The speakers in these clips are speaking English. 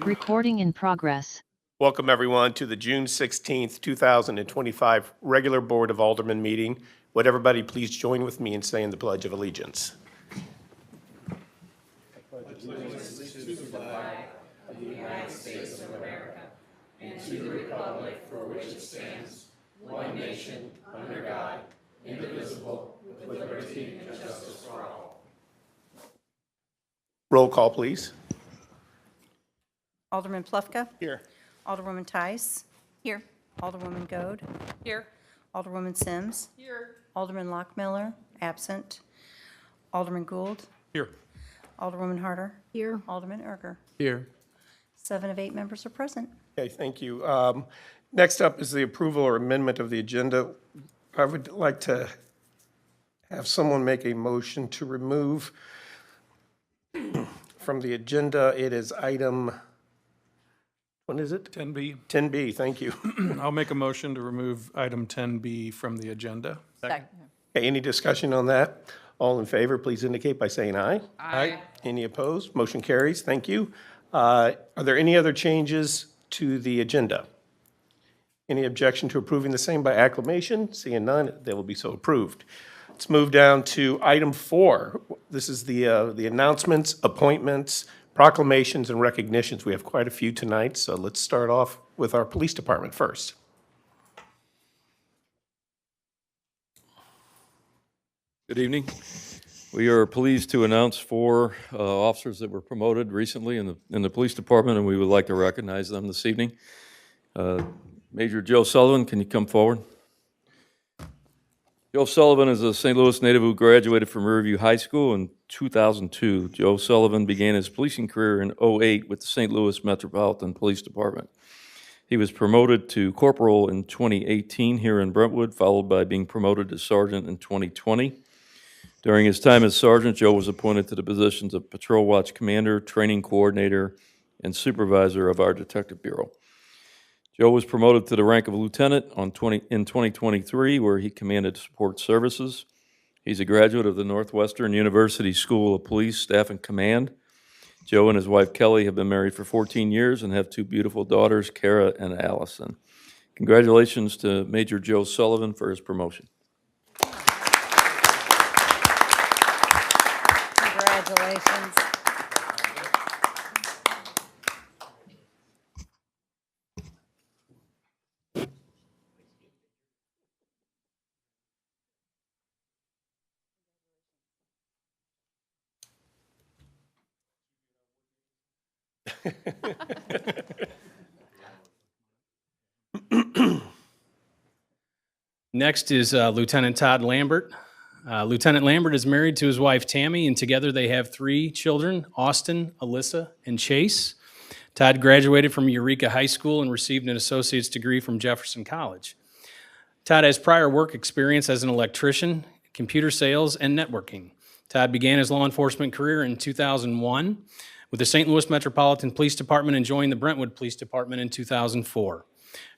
Recording in progress. Welcome, everyone, to the June 16th, 2025 regular Board of Aldermen meeting. Would everybody please join with me in saying the Pledge of Allegiance? Roll call, please. Alderman Plufka. Here. Alderwoman Tice. Here. Alderwoman Goode. Here. Alderwoman Sims. Here. Alderman Lockmiller, absent. Alderman Gould. Here. Alderwoman Harder. Here. Alderman Erger. Here. 7 of 8 members are present. Okay, thank you. Next up is the approval or amendment of the agenda. I would like to have someone make a motion to remove from the agenda. It is item, what is it? 10B. 10B, thank you. I'll make a motion to remove item 10B from the agenda. Second. Okay, any discussion on that? All in favor, please indicate by saying aye. Aye. Any opposed? Motion carries. Thank you. Are there any other changes to the agenda? Any objection to approving the same by acclamation? Seeing none, they will be so approved. Let's move down to item 4. This is the announcements, appointments, proclamations, and recognitions. We have quite a few tonight, so let's start off with our police department first. Good evening. We are pleased to announce 4 officers that were promoted recently in the police department, and we would like to recognize them this evening. Major Joe Sullivan, can you come forward? Joe Sullivan is a St. Louis native who graduated from Riverview High School in 2002. Joe Sullivan began his policing career in 2008 with the St. Louis Metropolitan Police Department. He was promoted to corporal in 2018 here in Brentwood, followed by being promoted to sergeant in 2020. During his time as sergeant, Joe was appointed to the positions of patrol watch commander, training coordinator, and supervisor of our detective bureau. Joe was promoted to the rank of lieutenant in 2023, where he commanded support services. He's a graduate of the Northwestern University School of Police Staff and Command. Joe and his wife Kelly have been married for 14 years and have 2 beautiful daughters, Kara and Allison. Congratulations to Major Joe Sullivan for his promotion. Congratulations. Next is Lieutenant Todd Lambert. Lieutenant Lambert is married to his wife Tammy, and together they have 3 children, Austin, Alyssa, and Chase. Todd graduated from Eureka High School and received an associate's degree from Jefferson College. Todd has prior work experience as an electrician, computer sales, and networking. Todd began his law enforcement career in 2001 with the St. Louis Metropolitan Police Department and joined the Brentwood Police Department in 2004.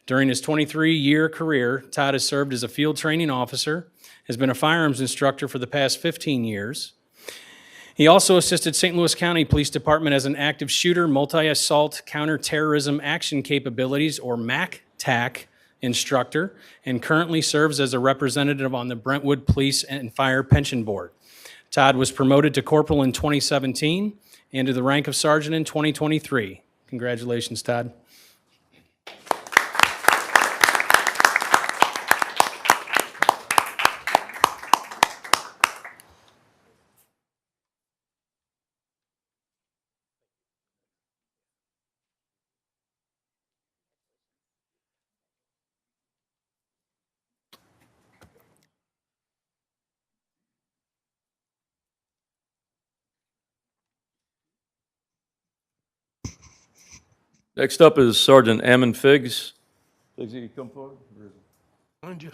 During his 23-year career, Todd has served as a field training officer, has been a firearms instructor for the past 15 years. He also assisted St. Louis County Police Department as an active shooter, multi-assault counterterrorism action capabilities, or MAC-TAC instructor, and currently serves as a representative on the Brentwood Police and Fire Pension Board. Todd was promoted to corporal in 2017 and to the rank of sergeant in 2023. Congratulations, Todd. Next up is Sergeant Ammon Figgs. Figgs, you come forward? Behind you.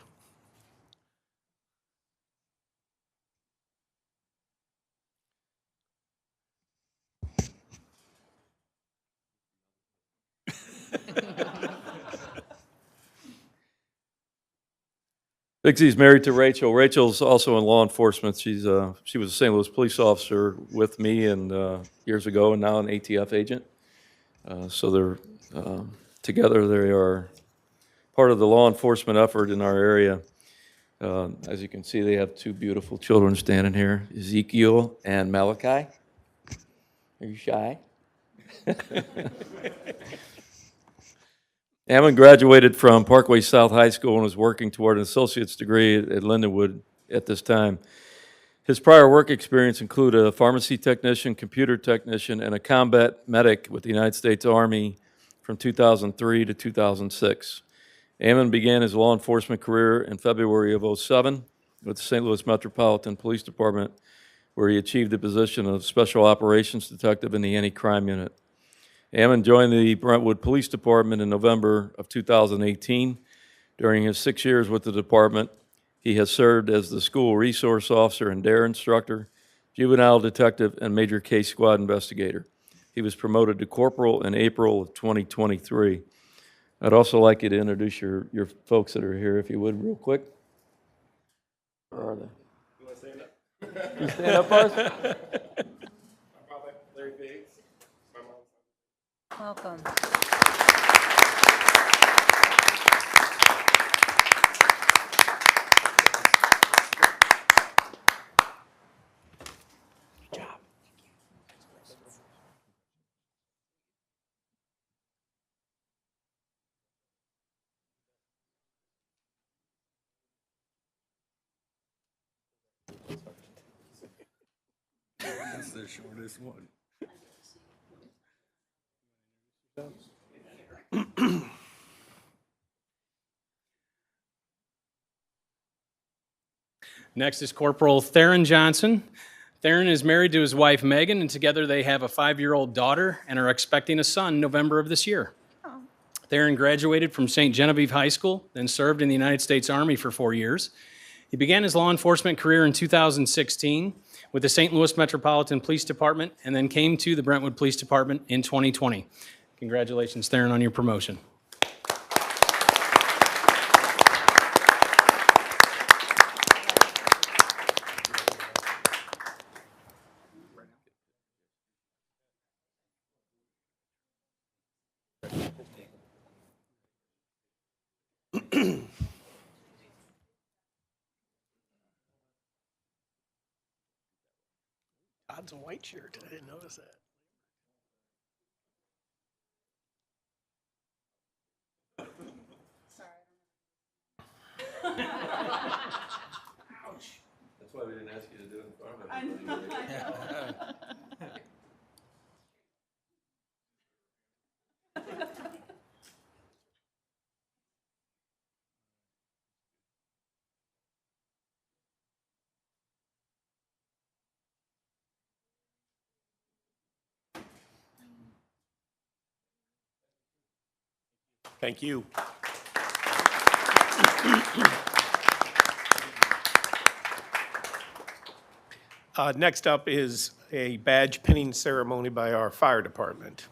Bixie's married to Rachel. Rachel's also in law enforcement. She was a St. Louis police officer with me and years ago, and now an ATF agent. So they're, together they are part of the law enforcement effort in our area. As you can see, they have two beautiful children standing here, Ezekiel and Malachi. Are you shy? Ammon graduated from Parkway South High School and is working toward an associate's degree at Lindenwood at this time. His prior work experience include a pharmacy technician, computer technician, and a combat medic with the United States Army from 2003 to 2006. Ammon began his law enforcement career in February of '07 with the St. Louis Metropolitan Police Department, where he achieved the position of Special Operations Detective in the Anti-Crime Unit. Ammon joined the Brentwood Police Department in November of 2018. During his 6 years with the department, he has served as the school resource officer and DARE instructor, juvenile detective, and major case squad investigator. He was promoted to corporal in April of 2023. I'd also like you to introduce your folks that are here, if you would, real quick. Where are they? You want to stand up? You stand up first? Welcome. That's the shortest one. Next is Corporal Theron Johnson. Theron is married to his wife Megan, and together they have a 5-year-old daughter and are expecting a son November of this year. Theron graduated from St. Genevieve High School, then served in the United States Army for 4 years. He began his law enforcement career in 2016 with the St. Louis Metropolitan Police Department, and then came to the Brentwood Police Department in 2020. Congratulations, Theron, on your promotion. Todd's a white shirt. I didn't notice that. That's why we didn't ask you to do it in front of everybody. Thank you. Next up is a badge pinning ceremony by our fire department.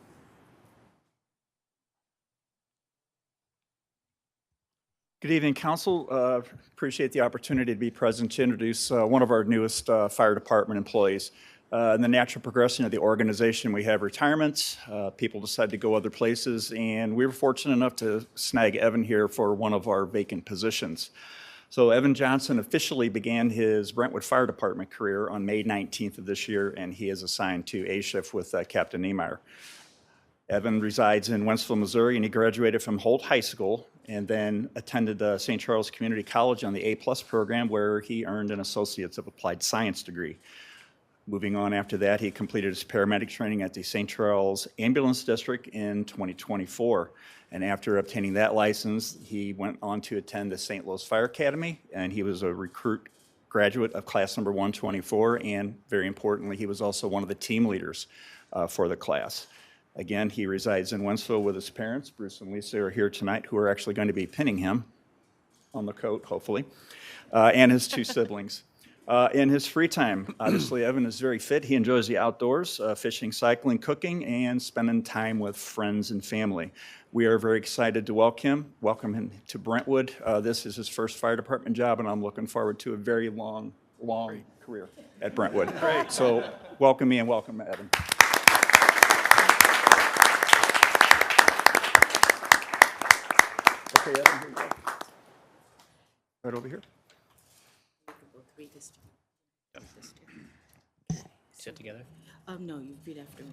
Good evening, Council. Appreciate the opportunity to be present to introduce one of our newest fire department employees. In the natural progression of the organization, we have retirements. People decide to go other places, and we were fortunate enough to snag Evan here for one of our vacant positions. So Evan Johnson officially began his Brentwood Fire Department career on May 19th of this year, and he is assigned to A shift with Captain Niemeyer. Evan resides in Wentzville, Missouri, and he graduated from Holt High School and then attended St. Charles Community College on the A+ program, where he earned an Associate's of Applied Science degree. Moving on after that, he completed his paramedic training at the St. Charles Ambulance District in 2024. And after obtaining that license, he went on to attend the St. Louis Fire Academy, and he was a recruit graduate of class number 124, and very importantly, he was also one of the team leaders for the class. Again, he resides in Wentzville with his parents. Bruce and Lisa are here tonight, who are actually going to be pinning him on the coat, hopefully, and his two siblings. In his free time, obviously, Evan is very fit. He enjoys the outdoors, fishing, cycling, cooking, and spending time with friends and family. We are very excited to welcome him to Brentwood. This is his first fire department job, and I'm looking forward to a very long career at Brentwood. So welcome me and welcome Evan. Okay, Evan, here you go. Right over here. Sit together. No, you repeat after me.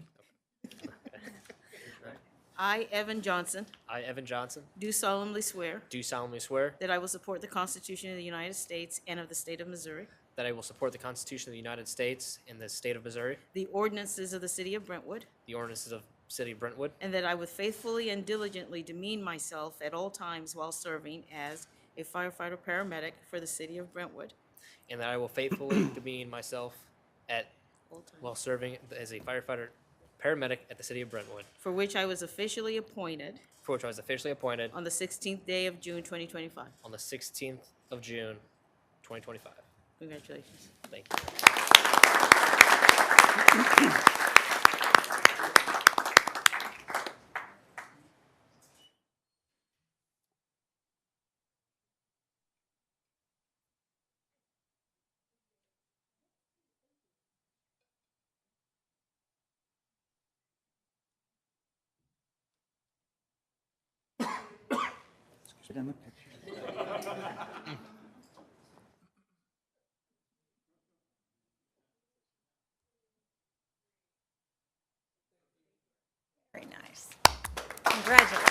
I, Evan Johnson, I, Evan Johnson, do solemnly swear do solemnly swear that I will support the Constitution of the United States and of the state of Missouri, that I will support the Constitution of the United States and the state of Missouri, the ordinances of the city of Brentwood, the ordinances of City of Brentwood, and that I would faithfully and diligently demean myself at all times while serving as a firefighter paramedic for the city of Brentwood. and that I will faithfully demean myself at All times. while serving as a firefighter paramedic at the City of Brentwood, For which I was officially appointed for which I was officially appointed on the 16th day of June 2025. on the 16th of June, 2025. Congratulations. Thank you. Sit in the picture. Very nice. Congratulations.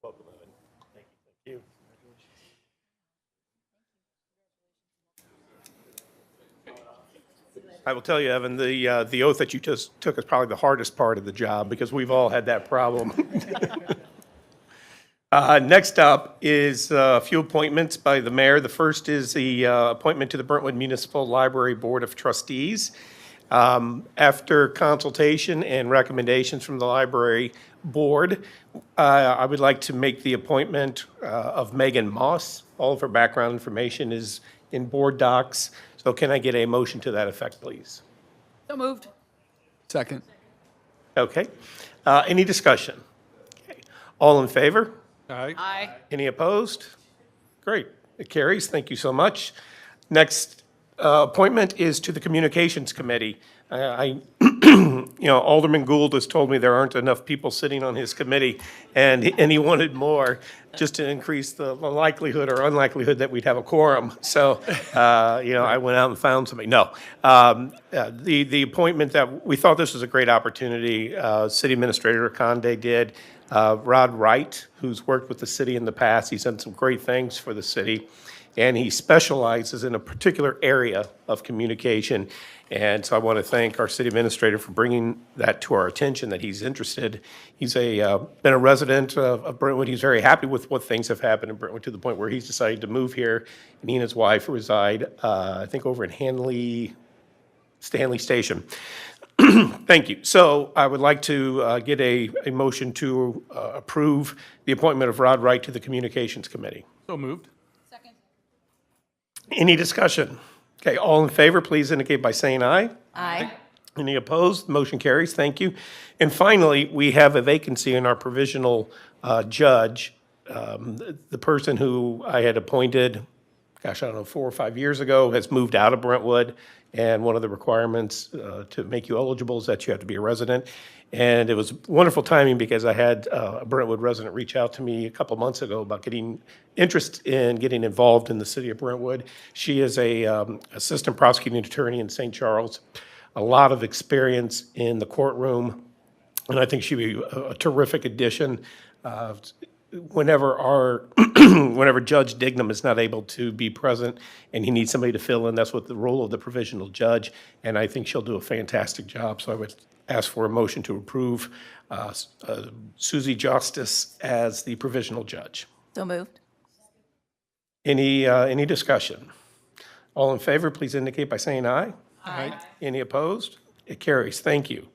Welcome, Evan. Thank you. I will tell you, Evan, the oath that you just took is probably the hardest part of the job because we've all had that problem. Next up is a few appointments by the mayor. The first is the appointment to the Brentwood Municipal Library Board of Trustees. After consultation and recommendations from the library board, I would like to make the appointment of Megan Moss. All of her background information is in board docs. So can I get a motion to that effect, please? So moved. Second. Okay. Any discussion? Okay. All in favor? Aye. Aye. Any opposed? Great. It carries. Thank you so much. Next appointment is to the Communications Committee. Alderman Gould has told me there aren't enough people sitting on his committee, and he wanted more just to increase the likelihood or unlikelihood that we'd have a quorum. So, I went out and found somebody. No. The appointment that, we thought this was a great opportunity. City Administrator Conde did. Rod Wright, who's worked with the city in the past, he's done some great things for the city, and he specializes in a particular area of communication. And so I want to thank our city administrator for bringing that to our attention, that he's interested. He's been a resident of Brentwood. He's very happy with what things have happened in Brentwood to the point where he's decided to move here. And he and his wife reside, I think, over in Stanley Station. Thank you. So I would like to get a motion to approve the appointment of Rod Wright to the Communications Committee. So moved. Any discussion? Okay, all in favor, please indicate by saying aye. Aye. Any opposed? Motion carries. Thank you. And finally, we have a vacancy in our provisional judge. The person who I had appointed, 4 or 5 years ago, has moved out of Brentwood. And one of the requirements to make you eligible is that you have to be a resident. And it was wonderful timing because I had a Brentwood resident reach out to me a couple months ago about getting interest in getting involved in the city of Brentwood. She is a assistant prosecuting attorney in St. Charles, a lot of experience in the courtroom, and I think she'd be a terrific addition. Whenever Judge Dignam is not able to be present and he needs somebody to fill in, that's what the role of the provisional judge, and I think she'll do a fantastic job. So I would ask for a motion to approve Susie Justice as the provisional judge. So moved. Any discussion? All in favor, please indicate by saying aye. Aye. Any opposed? It carries. Thank you.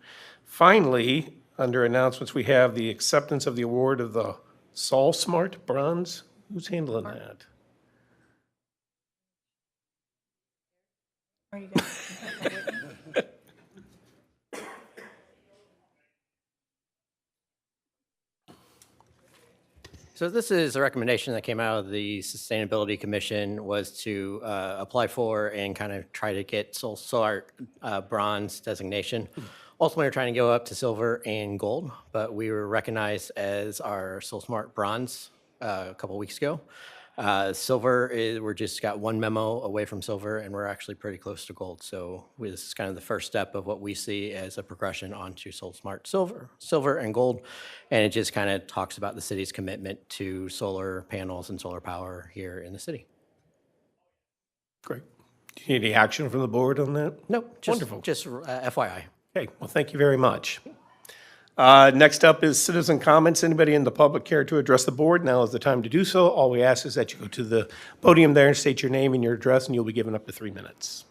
Finally, under announcements, we have the acceptance of the award of the Sol Smart Bronze. Who's handling that? Where are you going? So this is a recommendation that came out of the Sustainability Commission, was to apply for and kind of try to get solar bronze designation. Ultimately, we're trying to go up to silver and gold, but we were recognized as our Soul Smart Bronze a couple weeks ago. Silver is, we're just got one memo away from silver, and we're actually pretty close to gold. So this is kind of the first step of what we see as a progression onto Soul Smart silver and gold. And it just kind of talks about the city's commitment to solar panels and solar power here in the city. Great. Do you need any action from the board on that? Nope, Wonderful. just FYI. Okay, well, thank you very much. Next up is citizen comments. Anybody in the public care to address the board? Now is the time to do so. All we ask is that you go to the podium there and state your name and your address, and you'll be given up to 3 minutes.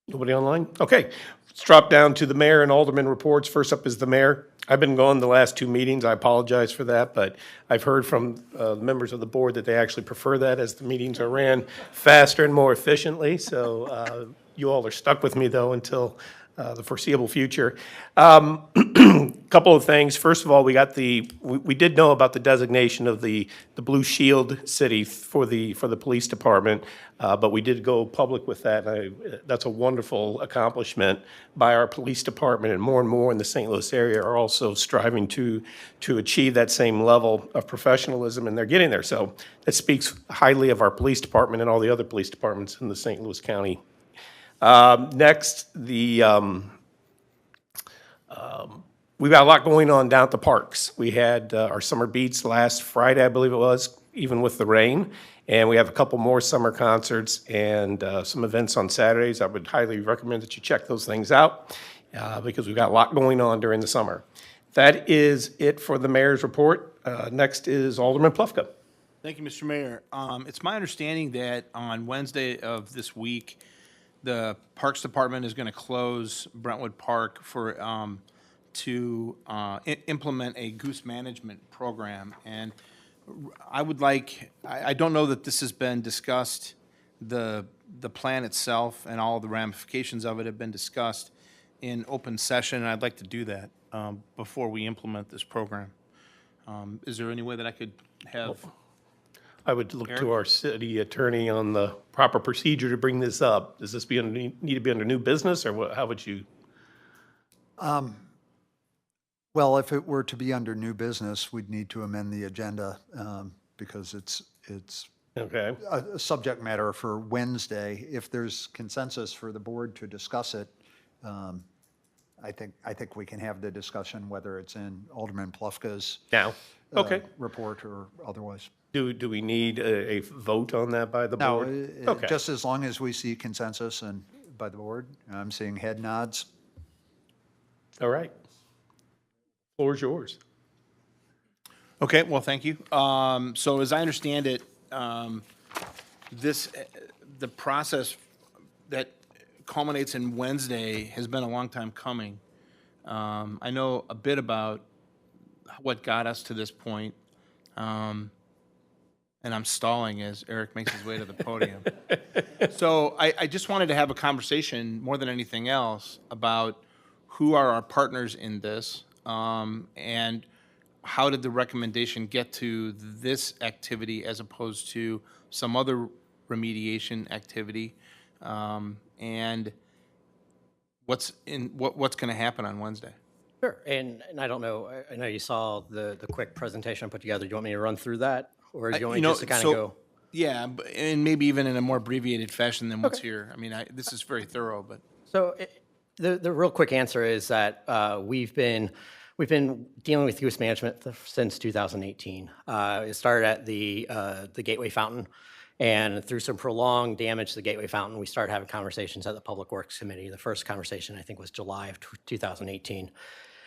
Nobody online? Okay, let's drop down to the mayor and alderman reports. First up is the mayor. I've been gone the last 2 meetings. I apologize for that, but I've heard from members of the board that they actually prefer that, as the meetings are ran faster and more efficiently. So you all are stuck with me, though, until the foreseeable future. Couple of things. First of all, we did know about the designation of the Blue Shield city for the police department, but we did go public with that. That's a wonderful accomplishment by our police department, and more in the St. Louis area are also striving to achieve that same level of professionalism, and they're getting there. So that speaks highly of our police department and all the other police departments in the St. Louis County. Next, we've got a lot going on down at the parks. We had our summer beats last Friday, I believe it was, even with the rain. And we have a couple more summer concerts and some events on Saturdays. I would highly recommend that you check those things out because we've got a lot going on during the summer. That is it for the mayor's report. Next is Alderman Plufka. Thank you, Mr. Mayor. It's my understanding that on Wednesday of this week, the Parks Department is going to close Brentwood Park for to implement a goose management program. And I would like, I don't know that this has been discussed, the plan itself and all the ramifications of it have been discussed in open session, and I'd like to do that before we implement this program. Is there any way that I could have? I would look to our city attorney on the proper procedure to bring this up. Does this need to be under new business, or what, how would you? Well, if it were to be under new business, we'd need to amend the agenda because it's Okay. a subject matter for Wednesday. If there's consensus for the board to discuss it, I think we can have the discussion, whether it's in Alderman Plufka's Now, okay. report or otherwise. Do we need a vote on that by the No, board? Okay. just as long as we see consensus and by the board. I'm seeing head nods. All right. Floor is yours. Okay, well, thank you. So as I understand it, the process that culminates in Wednesday has been a long time coming. I know a bit about what got us to this point. And I'm stalling as Eric makes his way to the podium. So I just wanted to have a conversation more than anything else about who are our partners in this, and how did the recommendation get to this activity as opposed to some other remediation activity, and what's going to happen on Wednesday? Sure, and I don't know, I know you saw the quick presentation I put together. Do you want me to run through that? Or do you want me just to kind of go? Yeah, and maybe even in a more abbreviated fashion than what's here. I mean, this is very thorough, but. So the real quick answer is that we've been dealing with goose management since 2018. It started at the Gateway Fountain, and through some prolonged damage to the Gateway Fountain, we started having conversations at the Public Works Committee. The first conversation, I think, was July of 2018.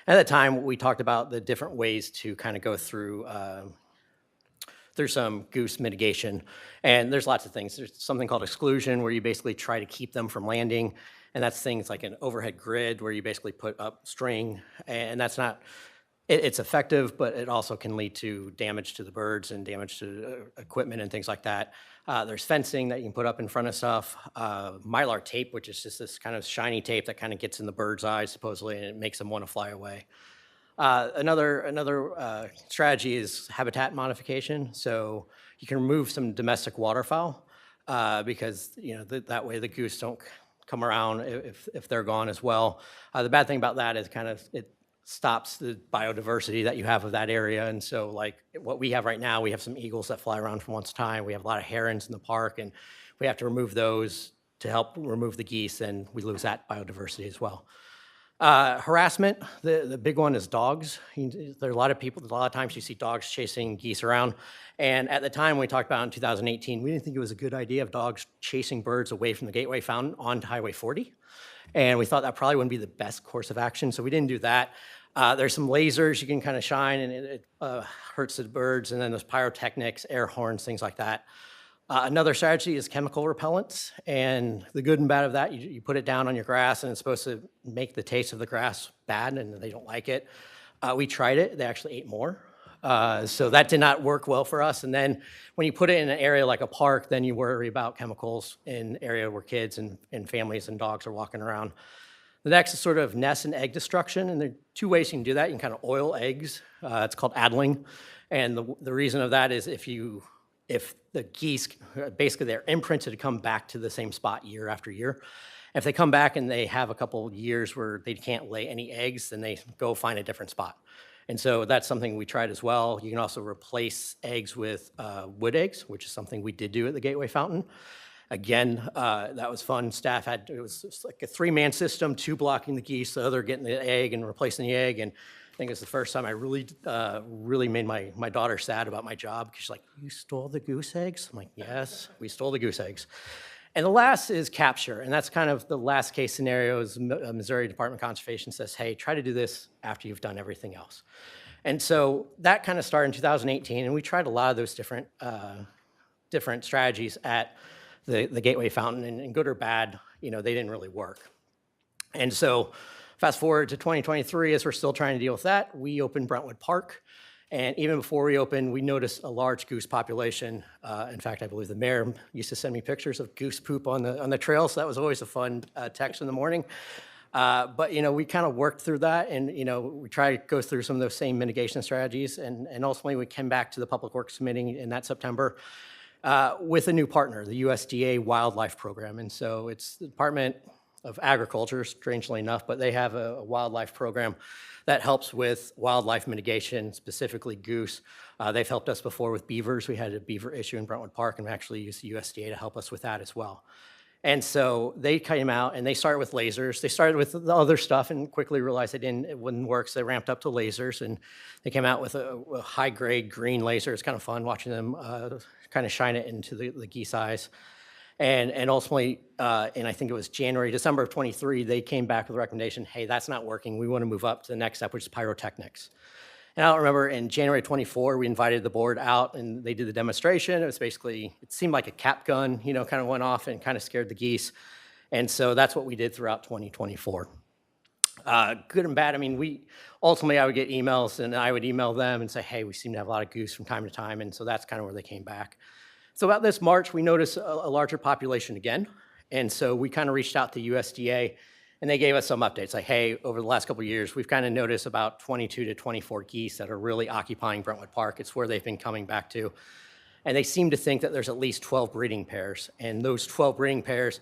At that time, we talked about the different ways to kind of go through some goose mitigation. And there's lots of things. There's something called exclusion, where you basically try to keep them from landing. And that's things like an overhead grid, where you basically put up string. And that's not, it's effective, but it also can lead to damage to the birds and damage to equipment and things like that. There's fencing that you can put up in front of stuff. Mylar tape, which is just this kind of shiny tape that kind of gets in the bird's eyes, supposedly, and it makes them want to fly away. Another strategy is habitat modification. So you can remove some domestic waterfowl because that way the goose don't come around if they're gone as well. The bad thing about that is it stops the biodiversity that you have of that area. And so like what we have right now, we have some eagles that fly around from time to time. We have a lot of herons in the park, and we have to remove those to help remove the geese, and we lose that biodiversity as well. Harassment, the big one is dogs. There are a lot of times you see dogs chasing geese around. And at the time we talked about in 2018, we didn't think it was a good idea of dogs chasing birds away from the Gateway Fountain onto Highway 40. And we thought that probably wouldn't be the best course of action, so we didn't do that. There's some lasers you can kind of shine, and it hurts the birds. And then there's pyrotechnics, air horns, things like that. Another strategy is chemical repellents, and the good and bad of that, you put it down on your grass, and it's supposed to make the taste of the grass bad, and they don't like it. We tried it. They actually ate more. So that did not work well for us. And then when you put it in an area like a park, then you worry about chemicals in an area where kids and families and dogs are walking around. The next is sort of nest and egg destruction, and there are two ways you can do that. You can kind of oil eggs. It's called addling. And the reason of that is if the geese, basically they're imprinted to come back to the same spot year after year. If they come back and they have a couple years where they can't lay any eggs, then they go find a different spot. And so that's something we tried as well. You can also replace eggs with wood eggs, which is something we did do at the Gateway Fountain. Again, that was fun. Staff it was just like a 3-man system, 2 blocking the geese, the other getting the egg and replacing the egg. And I think it's the first time I really made my daughter sad about my job, because she's like, "You stole the goose eggs?" I'm like, "Yes, we stole the goose eggs." And the last is capture, and that's kind of the last case scenario. Is Missouri Department of Conservation says, "Hey, try to do this after you've done everything else." And so that kind of started in 2018, and we tried a lot of those different strategies at the Gateway Fountain, and good or bad, they didn't really work. And so fast forward to 2023, as we're still trying to deal with that, we opened Brentwood Park. And even before we opened, we noticed a large goose population. In fact, I believe the mayor used to send me pictures of goose poop on the trail, so that was always a fun text in the morning. But we kind of worked through that, and we tried to go through some of those same mitigation strategies, and ultimately we came back to the Public Works Committee in that September with a new partner, the USDA Wildlife Program. And so it's the Department of Agriculture, strangely enough, but they have a wildlife program that helps with wildlife mitigation, specifically goose. They've helped us before with beavers. We had a beaver issue in Brentwood Park, and we actually used the USDA to help us with that as well. And so they came out and they started with lasers. They started with the other stuff and quickly realized it wouldn't work, so they ramped up to lasers, and they came out with a high-grade green laser. It's kind of fun watching them kind of shine it into the geese eyes. And ultimately, and I think it was December of 23, they came back with a recommendation, "Hey, that's not working. We want to move up to the next step, which is pyrotechnics." And I don't remember, in January 24, we invited the board out, and they did the demonstration. It was basically, it seemed like a cap gun, kind of went off and kind of scared the geese. And so that's what we did throughout 2024. Good and bad, I mean, ultimately I would get emails, and I would email them and say, "Hey, we seem to have a lot of goose from time to time." And so that's kind of where they came back. So about this March, we noticed a larger population again. And so we kind of reached out to USDA, and they gave us some updates, like, "Hey, over the last couple of years, we've kind of noticed about 22 to 24 geese that are really occupying Brentwood Park. It's where they've been coming back to. And they seem to think that there's at least 12 breeding pairs. And those 12 breeding pairs,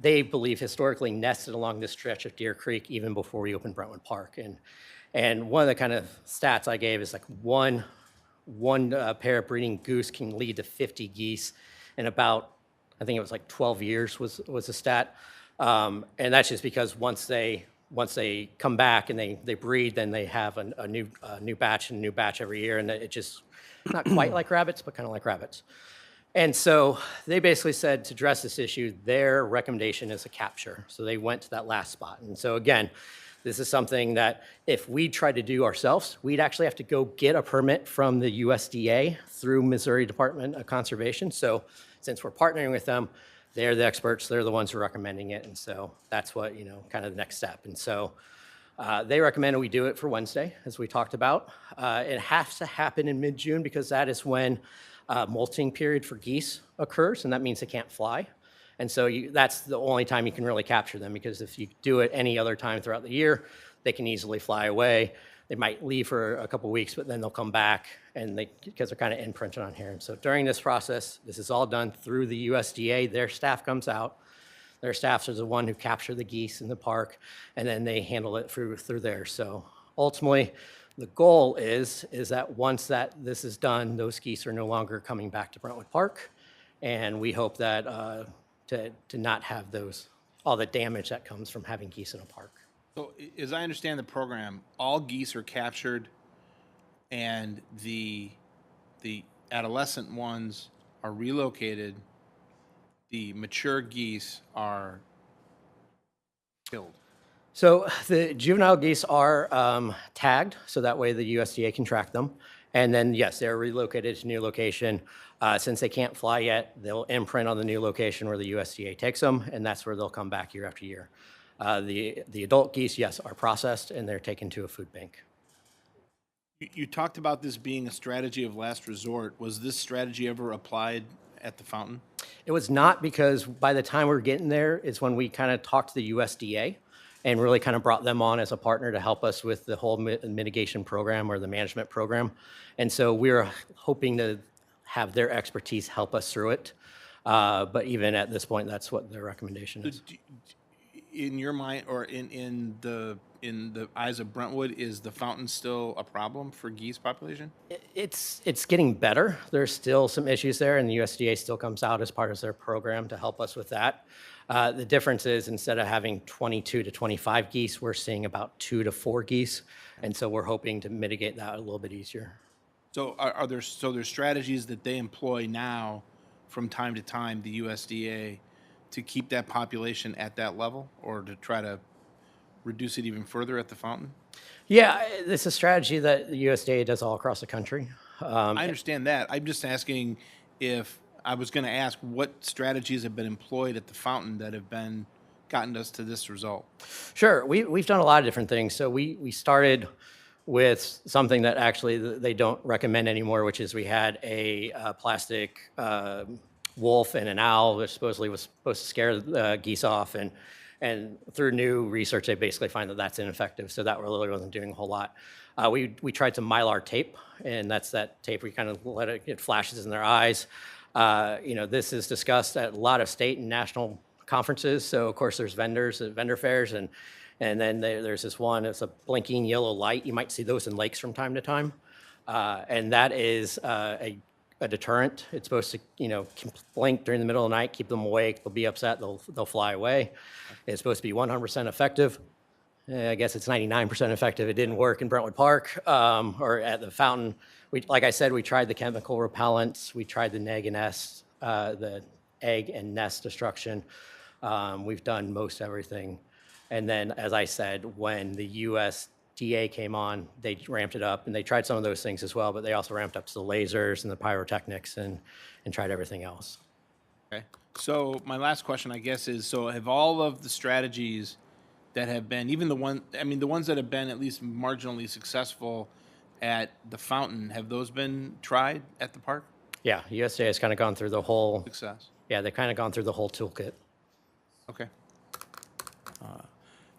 they believe, historically nested along this stretch of Deer Creek even before we opened Brentwood Park." And one of the kind of stats I gave is like one pair of breeding goose can lead to 50 geese in about, I think it was like 12 years was the stat. And that's just because once they come back and they breed, then they have a new batch and a new batch every year, and it just, not quite like rabbits, but kind of like rabbits. And so they basically said, to address this issue, their recommendation is a capture. So they went to that last spot. And so again, this is something that if we tried to do ourselves, we'd actually have to go get a permit from the USDA through Missouri Department of Conservation. So since we're partnering with them, they're the experts, they're the ones who are recommending it. And so that's what, kind of the next step. And so they recommended we do it for Wednesday, as we talked about. It has to happen in mid-June, because that is when molting period for geese occurs, and that means they can't fly. And so that's the only time you can really capture them, because if you do it any other time throughout the year, they can easily fly away. they might leave for a couple weeks, but then they'll come back and because they're kind of imprinted on here. And so during this process, this is all done through the USDA. Their staff comes out. Their staffs are the one who capture the geese in the park, and then they handle it through there. So ultimately, the goal is that once this is done, those geese are no longer coming back to Brentwood Park, and we hope that to not have all the damage that comes from having geese in a park. So as I understand the program, all geese are captured and the adolescent ones are relocated. The mature geese are killed. So the juvenile geese are tagged, so that way the USDA can track them. And then, yes, they're relocated to a new location. Since they can't fly yet, they'll imprint on the new location where the USDA takes them, and that's where they'll come back year after year. The adult geese, yes, are processed, and they're taken to a food bank. You talked about this being a strategy of last resort. Was this strategy ever applied at the fountain? It was not, because by the time we were getting there is when we kind of talked to the USDA and really kind of brought them on as a partner to help us with the whole mitigation program or the management program. And so we were hoping to have their expertise help us through it. But even at this point, that's what their recommendation is. In your mind, or in the eyes of Brentwood, is the fountain still a problem for geese population? It's getting better. There's still some issues there, and the USDA still comes out as part of their program to help us with that. The difference is, instead of having 22 to 25 geese, we're seeing about 2 to 4 geese, and so we're hoping to mitigate that a little bit easier. So are there strategies that they employ now from time to time, the USDA, to keep that population at that level, or to try to reduce it even further at the fountain? Yeah, it's a strategy that the USDA does all across the country. I understand that. I'm just asking if I was going to ask what strategies have been employed at the fountain that have gotten us to this result. Sure, we've done a lot of different things. So we started with something that actually they don't recommend anymore, which is we had a plastic wolf and an owl, which supposedly was supposed to scare the geese off. And through new research, they basically find that that's ineffective. So that really wasn't doing a whole lot. We tried some Mylar tape, and that's that tape we kind of let it flashes in their eyes. This is discussed at a lot of state and national conferences. So of course there's vendors at vendor fairs, and then there's this one, it's a blinking yellow light. You might see those in lakes from time to time. And that is a deterrent. It's supposed to, blink during the middle of the night, keep them awake. They'll be upset. They'll fly away. It's supposed to be 100% effective. I guess it's 99% effective. It didn't work in Brentwood Park or at the fountain. Like I said, we tried the chemical repellents. We tried the the egg and nest destruction. We've done most everything. And then, as I said, when the USDA came on, they ramped it up, and they tried some of those things as well, but they also ramped up to the lasers and the pyrotechnics and tried everything else. Okay. So my last question, I guess, is, so have all of the strategies that have been, even the ones that have been at least marginally successful at the fountain, have those been tried at the park? Yeah, USDA has kind of gone through the whole. Success. Yeah, they've kind of gone through the whole toolkit. Okay.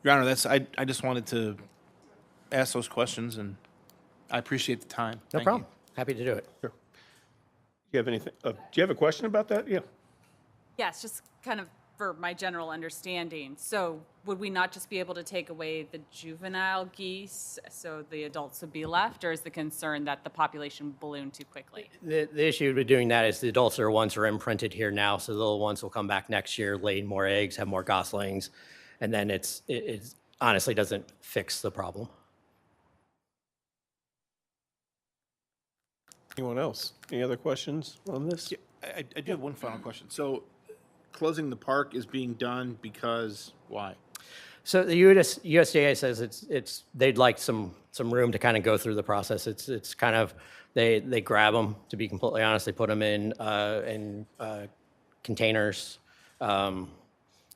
Your Honor, I just wanted to ask those questions, and I appreciate the time. No Thank problem. you. Happy to do it. Sure. Do you have anything? Do you have a question about that? Yeah. Yeah, it's just kind of for my general understanding. So would we not just be able to take away the juvenile geese so the adults would be left, or is the concern that the population ballooned too quickly? The issue with doing that is the adults are ones who are imprinted here now, so the little ones will come back next year, lay more eggs, have more goslings, and then it honestly doesn't fix the problem. Anyone else? Any other questions on this? I do have one final question. So closing the park is being done because why? So the USDA says they'd like some room to kind of go through the process. It's kind of they grab them, to be completely honest. They put them in containers,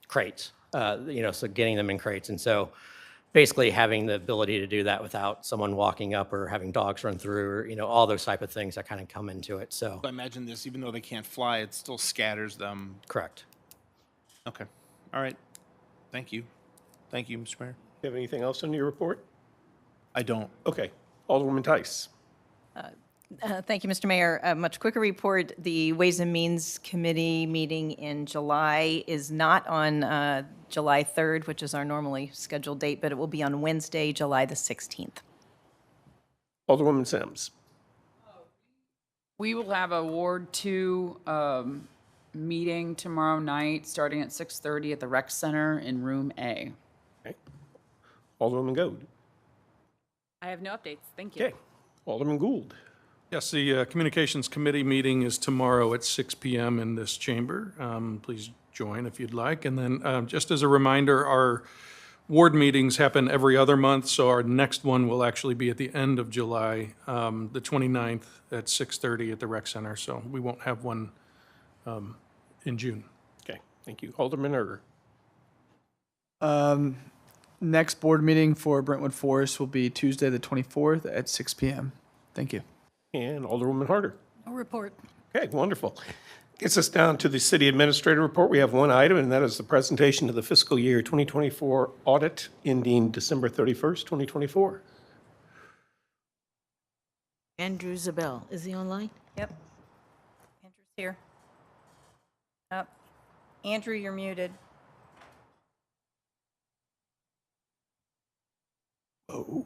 crates. So getting them in crates, and so basically having the ability to do that without someone walking up or having dogs run through, or all those type of things that kind of come into it. So I imagine this, even though they can't fly, it still scatters them. correct. Okay. All right. Thank you. Thank you, Mr. Mayor. Do you have anything else on your report? I don't. Okay. Alderwoman Tice. Thank you, Mr. Mayor. A much quicker report. The Ways and Means Committee meeting in July is not on July 3rd, which is our normally scheduled date, but it will be on Wednesday, July the 16th. Alderwoman Sims. We will have a Ward 2 meeting tomorrow night, starting at 6:30 at the Rec Center in Room A. Okay. Alderwoman Goode. I have no updates. Thank you. Okay. Alderman Gould. Yes, the Communications Committee meeting is tomorrow at 6 PM in this chamber. Please join if you'd like. And then just as a reminder, our ward meetings happen every other month, so our next one will actually be at the end of July, the 29th at 6:30 at the Rec Center. So we won't have one in June. Okay. Thank you. Alderman Erger. Next board meeting for Brentwood Forest will be Tuesday, the 24th at 6 PM. Thank you. And Alderwoman Harder. No report. Okay, wonderful. Gets us down to the city administrator report. We have one item, and that is the presentation of the fiscal year 2024 audit ending December 31st, 2024. Andrew Zabel, is he online? Yep. Andrew's here. Oh, Andrew, you're muted. Oh.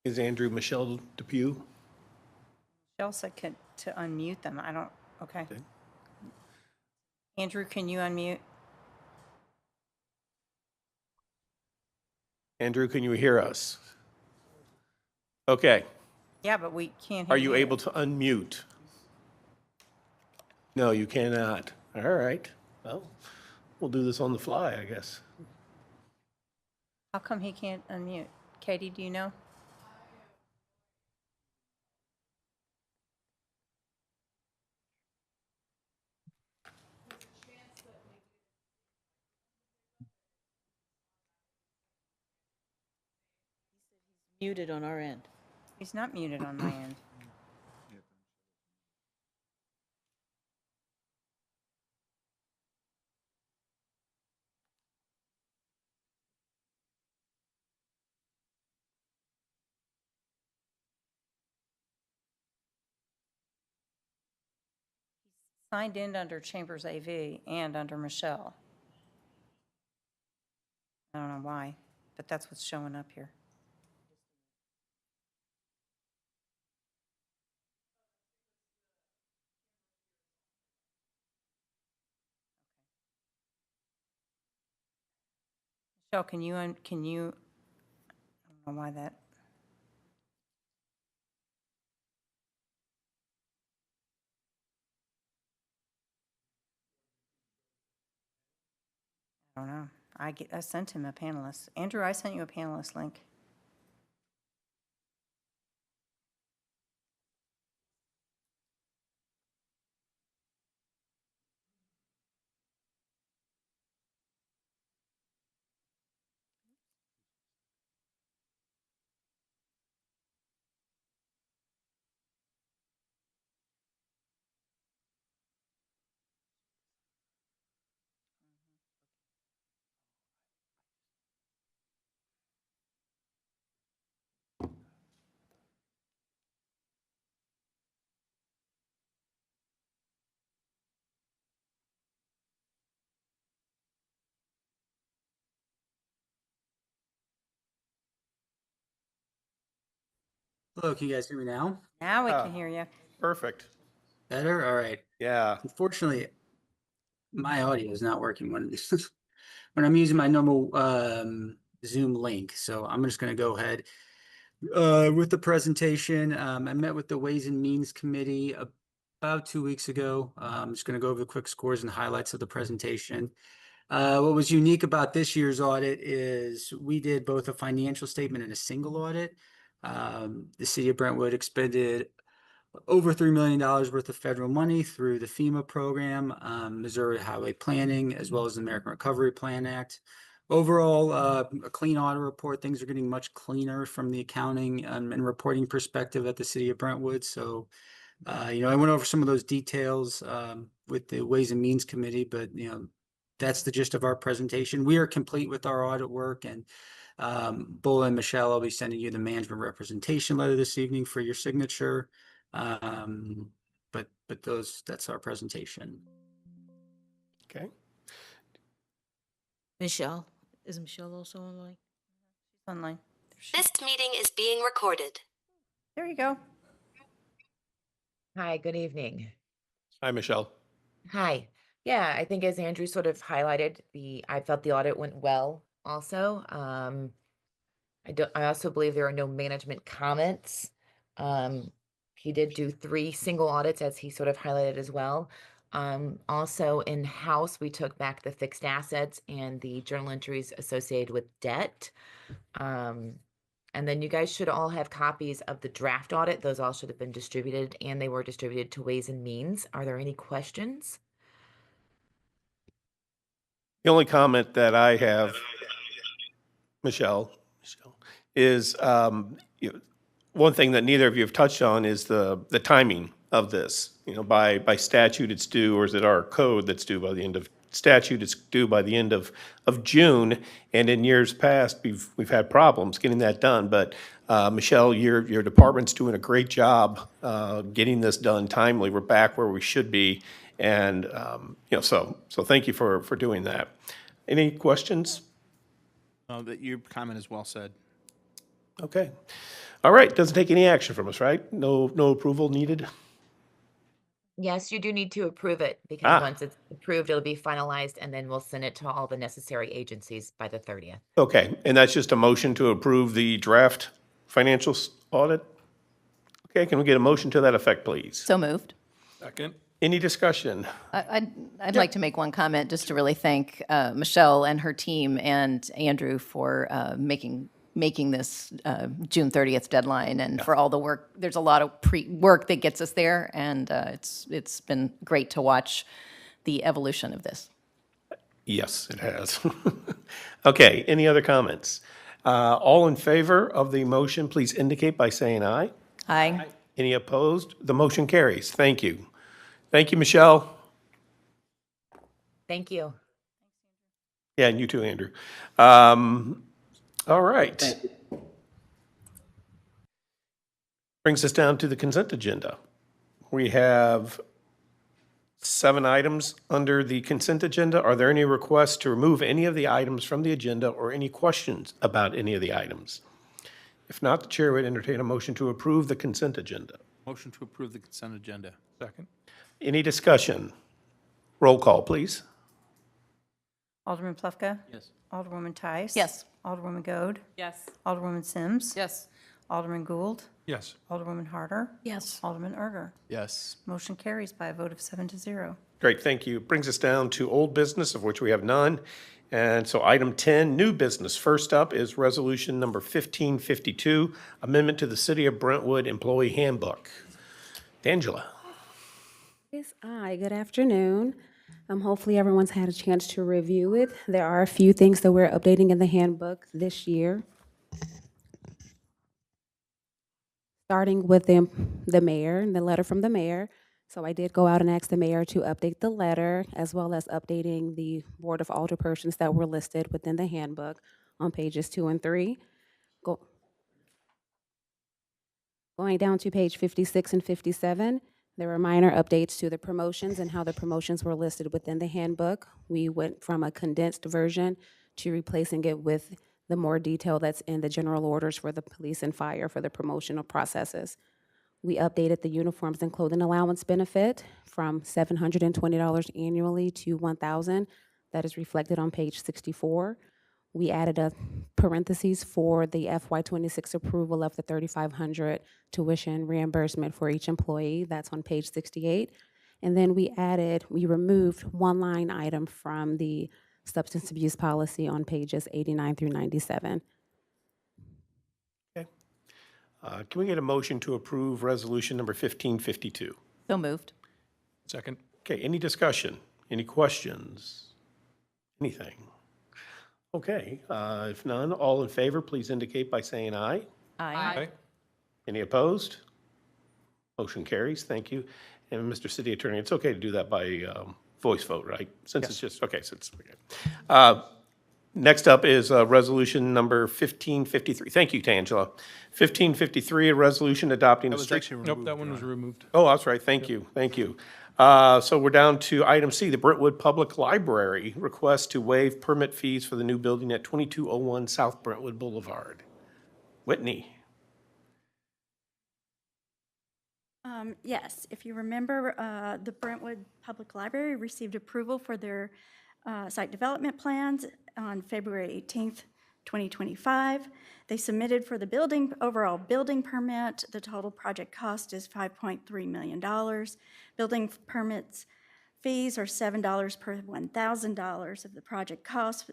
Is Andrew Michelle Depew? Michelle said to unmute them. I don't, okay. Andrew, can you unmute? Andrew, can you hear us? Okay. Yeah, but we can't hear Are you able to unmute? No, you cannot. All right. Well, we'll do this on the fly, I guess. How come he can't unmute? Katie, do you know? Muted on our end. He's not muted on my end. Signed in under Chambers AV and under Michelle. I don't know why, but that's what's showing up here. Michelle, can you, I don't know why that. I don't know. I sent him a panelist. Andrew, I sent you a panelist link. Hello, can you guys hear me now? Now we can hear you. Perfect. Better? All right. Yeah. Unfortunately, my audio is not working when when I'm using my normal Zoom link. So I'm just going to go ahead with the presentation. I met with the Ways and Means Committee about 2 weeks ago. I'm just going to go over the quick scores and highlights of the presentation. What was unique about this year's audit is we did both a financial statement and a single audit. The city of Brentwood expended over $3 million worth of federal money through the FEMA program, Missouri Highway Planning, as well as the American Recovery Plan Act. Overall, a clean audit report. Things are getting much cleaner from the accounting and reporting perspective at the city of Brentwood. So, I went over some of those details with the Ways and Means Committee, but, that's the gist of our presentation. We are complete with our audit work, and Bull and Michelle, I'll be sending you the management representation letter this evening for your signature. But that's our presentation. Okay. Michelle, is Michelle also online? Online. This meeting is being recorded. There you go. Hi, good evening. Hi, Michelle. Hi. Yeah, I think as Andrew sort of highlighted, I felt the audit went well also. I also believe there are no management comments. He did do 3 single audits as he sort of highlighted as well. Also in-house, we took back the fixed assets and the journal entries associated with debt. And then you guys should all have copies of the draft audit. Those all should have been distributed, and they were distributed to Ways and Means. Are there any questions? The only comment that I have, Michelle, is one thing that neither of you have touched on is the timing of this. By statute, it's due, or is it our code that's due by the end of statute? It's due by the end of June, and in years past, we've had problems getting that done. But Michelle, your department's doing a great job getting this done timely. We're back where we should be, and so thank you for doing that. Any questions? That your comment is well said. Okay. All right. Doesn't take any action from us, right? No approval needed. Yes, you do need to approve it because once it's approved, it'll be finalized, and then we'll send it to all the necessary agencies by the 30th. Okay, and that's just a motion to approve the draft financial audit? Okay, can we get a motion to that effect, please? So moved. Second. Any discussion? I'd like to make one comment just to really thank Michelle and her team and Andrew for making this June 30th deadline and for all the work. There's a lot of work that gets us there, and it's been great to watch the evolution of this. Yes, it has. Okay, any other comments? All in favor of the motion, please indicate by saying aye. Aye. Any opposed? The motion carries. Thank you. Thank you, Michelle. Thank you. Yeah, and you too, Andrew. All right. Brings us down to the consent agenda. We have 7 items under the consent agenda. Are there any requests to remove any of the items from the agenda or any questions about any of the items? If not, the chair would entertain a motion to approve the consent agenda. Motion to approve the consent agenda. Second. Any discussion? Roll call, please. Alderman Plufka? Yes. Alderwoman Tice? Yes. Alderwoman Goode? Yes. Alderwoman Sims? Yes. Alderman Gould? Yes. Alderwoman Harder? Yes. Alderman Erger? Yes. Motion carries by a vote of 7-0. Great, thank you. Brings us down to old business, of which we have none. And so item 10, new business. First up is resolution number 1552, amendment to the City of Brentwood Employee Handbook. D'Angela. Yes, good afternoon. Hopefully everyone's had a chance to review it. There are a few things that we're updating in the handbook this year. Starting with the mayor and the letter from the mayor. So I did go out and ask the mayor to update the letter, as well as updating the Board of Alderpersons that were listed within the handbook on pages 2 and 3. Going down to page 56 and 57, there were minor updates to the promotions and how the promotions were listed within the handbook. We went from a condensed version to replacing it with the more detail that's in the general orders for the police and fire for the promotional processes. We updated the uniforms and clothing allowance benefit from $720 annually to $1,000. That is reflected on page 64. We added a parentheses for the FY26 approval of the $3,500 tuition reimbursement for each employee. That's on page 68. And then we removed one line item from the substance abuse policy on pages 89 through 97. Can we get a motion to approve resolution number 1552? So moved. Second. Okay, any discussion? Any questions? Anything? Okay, if none, all in favor, please indicate by saying aye. Aye. Any opposed? Motion carries, thank you. And Mr. City Attorney, it's okay to do that by voice vote, right? Since it's just, okay, so it's, okay. Next up is resolution number 1553. Thank you, Tangela. 1553, a resolution adopting a That was strict. actually Nope, removed. that one was removed. Oh, that's right. Thank you. Thank you. So we're down to item C, the Brentwood Public Library request to waive permit fees for the new building at 2201 South Brentwood Boulevard. Whitney. Yes, if you remember, the Brentwood Public Library received approval for their site development plans on February 18th, 2025. They submitted for the overall building permit. The total project cost is $5.3 million. Building permits fees are $7 per $1,000 of the project cost.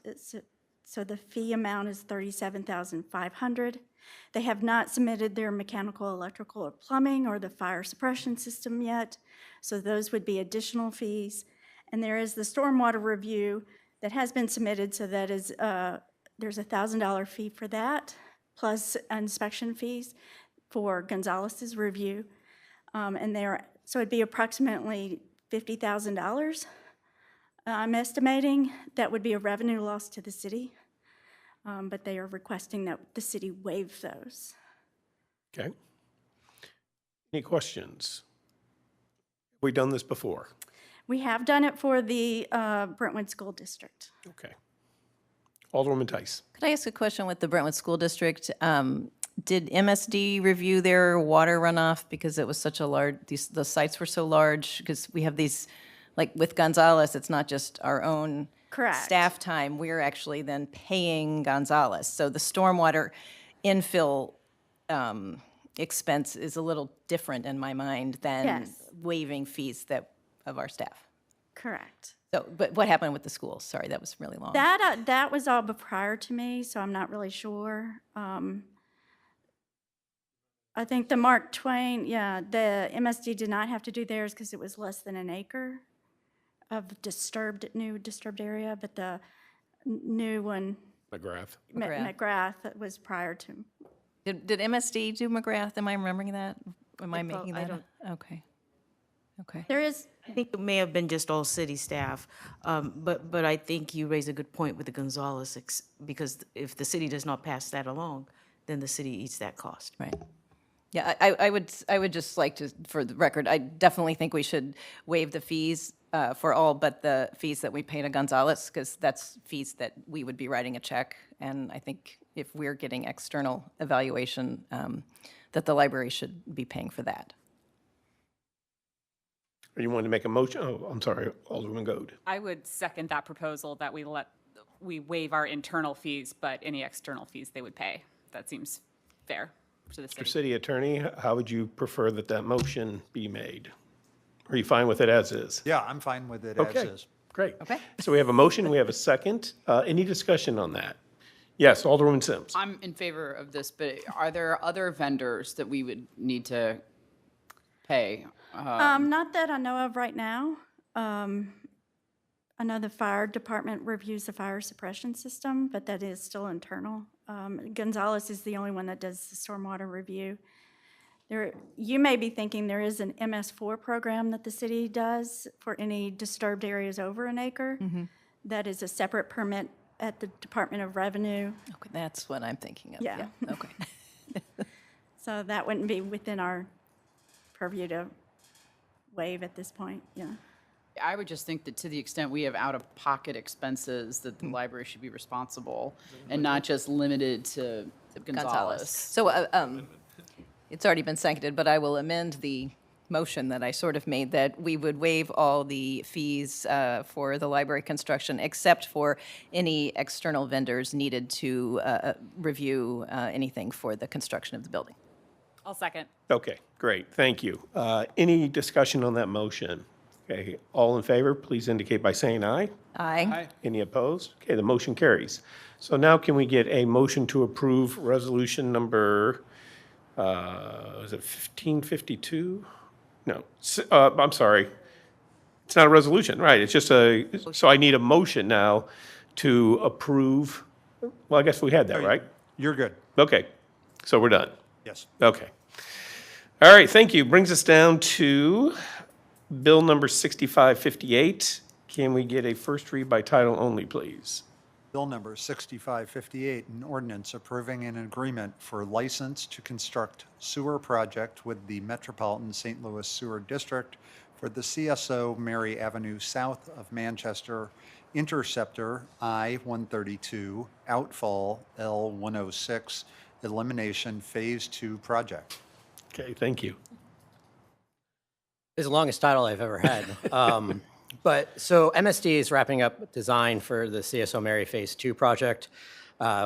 So the fee amount is $37,500. They have not submitted their mechanical, electrical, or plumbing or the fire suppression system yet. So those would be additional fees. And there is the stormwater review that has been submitted, so that is, there's a $1,000 fee for that, plus inspection fees for Gonzalez's review. So it'd be approximately $50,000. I'm estimating that would be a revenue loss to the city, but they are requesting that the city waive those. Okay. Any questions? Have we done this before? We have done it for the Brentwood School District. Okay. Alderwoman Tice. Could I ask a question with the Brentwood School District? Did MSD review their water runoff because it was such a large, the sites were so large? Because we have these, like with Gonzalez, it's not just our own Correct. staff time. We're actually then paying Gonzalez. So the stormwater infill expense is a little different in my mind than Yes. waiving fees of our staff. Correct. So, but what happened with the schools? Sorry, that was really long. That was all prior to me, so I'm not really sure. I think the Mark Twain, the MSD did not have to do theirs because it was less than an acre of new disturbed area, but the new one, McGrath. McGrath, was prior to. Did MSD do McGrath? Am I remembering that? Am I Well, making I that don't- up? Okay. Okay. There is, I think it may have been just all city staff, but I think you raise a good point with the Gonzalez, because if the city does not pass that along, then the city eats that cost. Right. Yeah, I would just like to, for the record, I definitely think we should waive the fees for all but the fees that we pay to Gonzalez, because that's fees that we would be writing a check. And I think if we're getting external evaluation, that the library should be paying for that. Or you want to make a motion? Oh, I'm sorry, Alderwoman Goode. I would second that proposal that we waive our internal fees, but any external fees they would pay. That seems fair to the Mr. city. City Attorney, how would you prefer that motion be made? Are you fine with it as is? Yeah, I'm fine with it as Okay, is. great. Okay. So we have a motion, we have a second. Any discussion on that? Yes, Alderwoman Sims. I'm in favor of this, but are there other vendors that we would need to pay? not that I know of right now. I know the fire department reviews the fire suppression system, but that is still internal. Gonzalez is the only one that does the stormwater review. You may be thinking there is an MS4 program that the city does for any disturbed areas over an acre. That is a separate permit at the Department of Revenue. Okay, that's what I'm thinking of. Yeah. Okay. So that wouldn't be within our purview to waive at this point, yeah. I would just think that to the extent we have out-of-pocket expenses, that the library should be responsible and not just limited to Gonzalez. So it's already been seconded, but I will amend the motion that I sort of made, that we would waive all the fees for the library construction, except for any external vendors needed to review anything for the construction of the building. I'll second. Okay, great, thank you. Any discussion on that motion? Okay, all in favor, please indicate by saying aye. Aye. Any opposed? Okay, the motion carries. So now can we get a motion to approve resolution number, is it 1552? No, I'm sorry. It's not a resolution, right? It's just so I need a motion now to approve. Well, I guess we had that, right? You're good. Okay, so we're done. Yes. Okay. All right, thank you. Brings us down to Bill number 6558. Can we get a first read by title only, please? Bill number 6558, an ordinance approving an agreement for license to construct sewer project with the Metropolitan St. Louis Sewer District for the CSO Mary Avenue south of Manchester, interceptor I-132, outfall L-106, elimination Phase 2 project. Okay, thank you. It's the longest title I've ever had. But so MSD is wrapping up design for the CSO Mary Phase 2 project.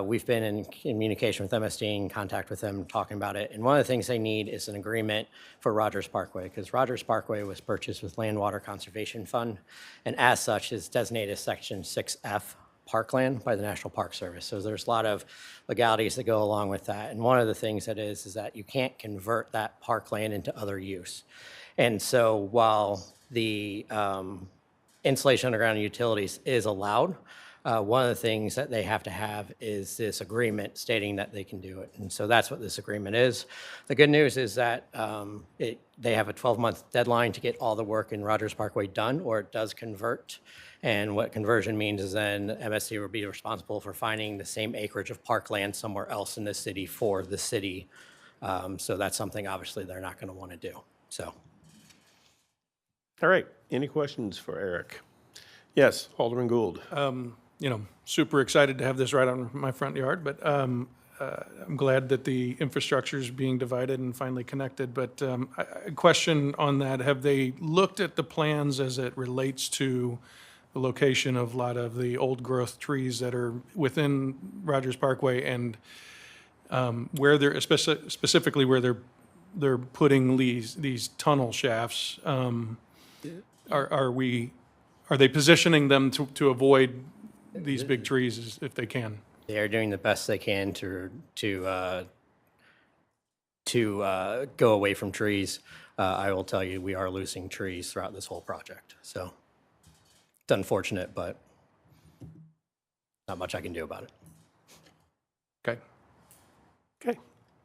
We've been in communication with MSD, in contact with them, talking about it. And one of the things they need is an agreement for Rogers Parkway, because Rogers Parkway was purchased with Land Water Conservation Fund, and as such is designated Section 6F parkland by the National Park Service. So there's a lot of legalities that go along with that. And one of the things that is that you can't convert that parkland into other use. And so while the installation underground utilities is allowed, one of the things that they have to have is this agreement stating that they can do it. And so that's what this agreement is. The good news is that they have a 12-month deadline to get all the work in Rogers Parkway done, or it does convert. And what conversion means is then MSC will be responsible for finding the same acreage of parkland somewhere else in the city for the city. So that's something obviously they're not going to want to do. So. All right, any questions for Eric? Yes, Alderman Gould. Super excited to have this right on my front yard, but I'm glad that the infrastructure is being divided and finally connected. But a question on that, have they looked at the plans as it relates to the location of a lot of the old growth trees that are within Rogers Parkway and where they're, specifically where they're putting these tunnel shafts? Are they positioning them to avoid these big trees if they can? They are doing the best they can to go away from trees. I will tell you, we are losing trees throughout this whole project. So it's unfortunate, but not much I can do about it. Okay. Okay.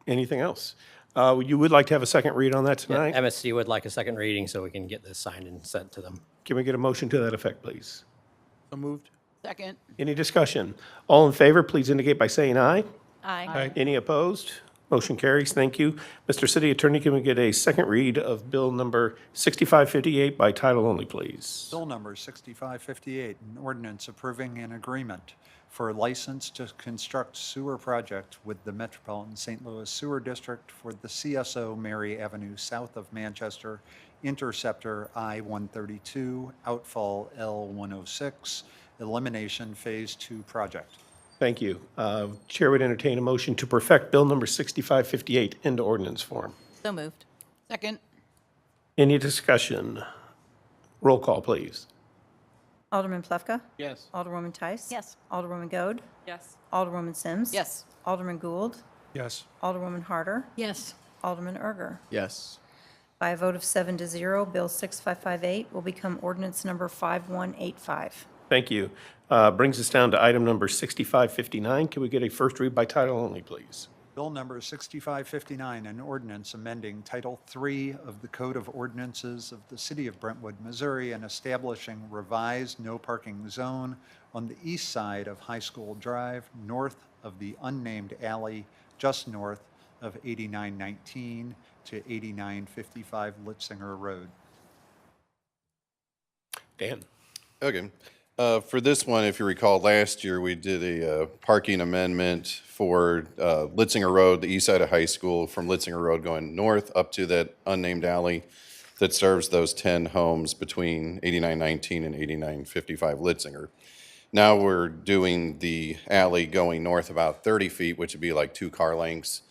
Anything else? You would like to have a second read on that tonight? Yeah, MSC would like a second reading so we can get this signed and sent to them. Can we get a motion to that effect, please? So moved. Second. Any discussion? All in favor, please indicate by saying aye. Aye. Any opposed? Motion carries. Thank you. Mr. City Attorney, can we get a second read of Bill number 6558 by title only, please? Bill number 6558, an ordinance approving an agreement for a license to construct sewer project with the Metropolitan St. Louis Sewer District for the CSO Mary Avenue south of Manchester, interceptor I-132, outfall L-106, elimination Phase 2 project. Thank you. Chair would entertain a motion to perfect Bill number 6558 into ordinance form. So moved. Second. Any discussion? Roll call, please. Alderman Plefka? Yes. Alderwoman Tice? Yes. Alderwoman Goode? Yes. Alderwoman Sims? Yes. Alderman Gould? Yes. Alderwoman Harder? Yes. Alderman Erger? Yes. By a vote of 7-0, Bill 6558 will become ordinance number 5185. Thank you. Brings us down to item number 6559. Can we get a first read by title only, please? Bill number 6559, an ordinance amending Title III of the Code of Ordinances of the City of Brentwood, Missouri, and establishing revised no parking zone on the east side of High School Drive, north of the unnamed alley, just north of 8919 to 8955 Litzinger Road. Dan. Okay. For this one, if you recall, last year we did a parking amendment for Litzinger Road, the east side of high school, from Litzinger Road going north up to that unnamed alley that serves those 10 homes between 8919 and 8955 Litzinger. Now we're doing the alley going north about 30 feet, which would be like 2 car lengths,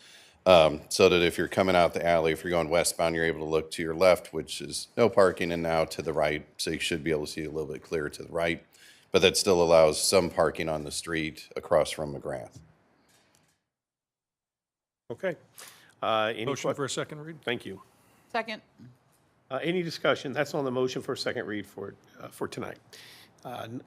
so that if you're coming out the alley, if you're going westbound, you're able to look to your left, which is no parking, and now to the right, so you should be able to see a little bit clearer to the right. But that still allows some parking on the street across from McGrath. Okay. Motion for a second read? Thank you. Second. Any discussion? That's on the motion for a second read for tonight.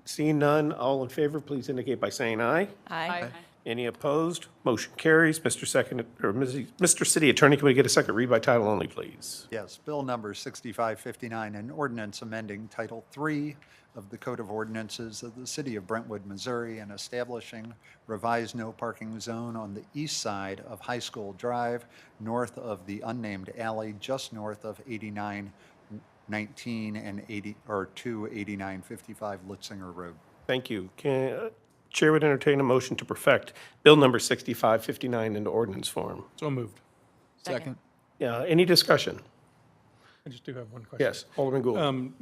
Seeing none, all in favor, please indicate by saying aye. Aye. Any opposed? Motion carries. Mr. City Attorney, can we get a second read by title only, please? Yes, Bill number 6559, an ordinance amending Title III of the Code of Ordinances of the City of Brentwood, Missouri, and establishing revised no parking zone on the east side of High School Drive, north of the unnamed alley, just north of 8919 and 28955 Litzinger Road. Thank you. Chair would entertain a motion to perfect Bill number 6559 into ordinance form. So moved. Second. Any discussion? I just do have one question. Yes, Alderman Gould.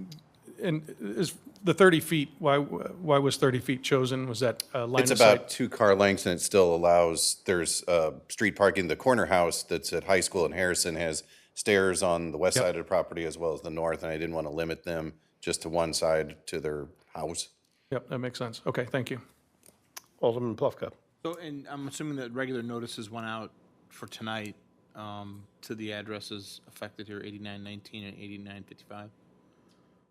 And is the 30 feet, why was 30 feet chosen? Was that line It's of sight? about 2 car lengths, and it still allows, there's street parking. The corner house that's at High School in Harrison has stairs on the west Yep. side of the property as well as the north, and I didn't want to limit them just to one side to their house. Yep, that makes sense. Okay, thank you. Alderman Plufka. So, and I'm assuming that regular notices went out for tonight to the addresses affected here, 8919 and 8955?